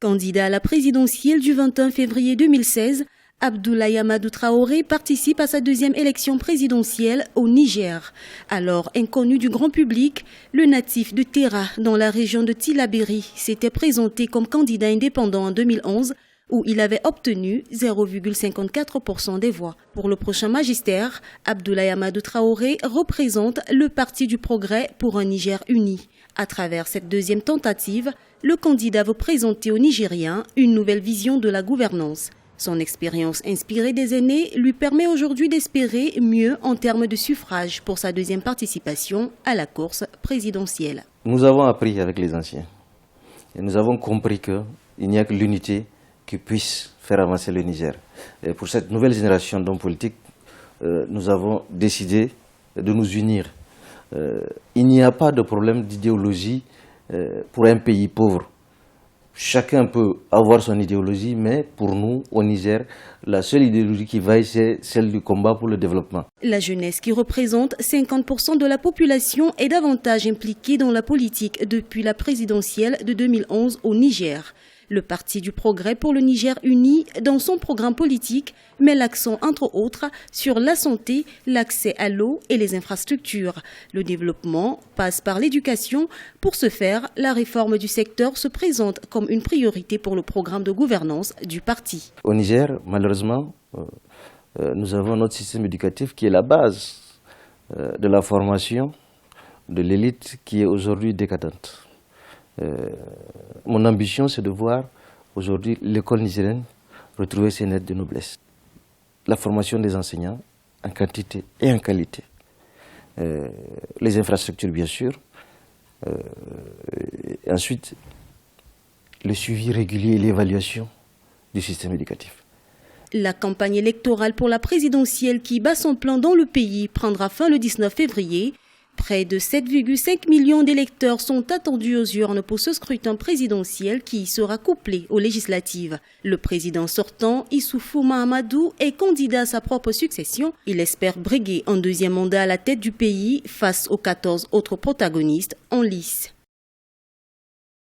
Candidat à la présidentielle du 21 février 2016, Abdoulaye Amadou Traoré participe à sa deuxième élection présidentielle au Niger. Alors inconnu du grand public, le natif de Terra, dans la région de Tillabéri, s'était présenté comme candidat indépendant en 2011, où il avait obtenu 0,54% des voix. Pour le prochain magistère, Abdoulaye Amadou Traoré représente le Parti du Progrès pour un Niger uni. À travers cette deuxième tentative, le candidat veut présenter aux Nigériens une nouvelle vision de la gouvernance. Son expérience inspirée des aînés lui permet aujourd'hui d'espérer mieux en termes de suffrage pour sa deuxième participation à la course présidentielle. Nous avons appris avec les anciens et nous avons compris qu'il n'y a que l'unité qui puisse faire avancer le Niger. Et pour cette nouvelle génération d'hommes politiques, nous avons décidé de nous unir. Il n'y a pas de problème d'idéologie pour un pays pauvre. Chacun peut avoir son idéologie, mais pour nous, au Niger, la seule idéologie qui vaille, c'est celle du combat pour le développement. La jeunesse, qui représente 50% de la population, est davantage impliquée dans la politique depuis la présidentielle de 2011 au Niger. Le Parti du Progrès pour le Niger uni, dans son programme politique, met l'accent, entre autres, sur la santé, l'accès à l'eau et les infrastructures. Le développement passe par l'éducation. Pour ce faire, la réforme du secteur se présente comme une priorité pour le programme de gouvernance du parti. Au Niger, malheureusement, nous avons notre système éducatif qui est la base de la formation de l'élite qui est aujourd'hui décadente. Mon ambition, c'est de voir aujourd'hui l'école nigérienne retrouver ses lettres de noblesse. La formation des enseignants en quantité et en qualité. Les infrastructures, bien sûr. Et ensuite, le suivi régulier et l'évaluation du système éducatif. La campagne électorale pour la présidentielle qui bat son plein dans le pays prendra fin le 19 février. Près de 7,5 millions d'électeurs sont attendus aux urnes pour ce scrutin présidentiel qui sera couplé aux législatives. Le président sortant, Issoufou Mahamadou, est candidat à sa propre succession. Il espère briguer un deuxième mandat à la tête du pays face aux 14 autres protagonistes en lice.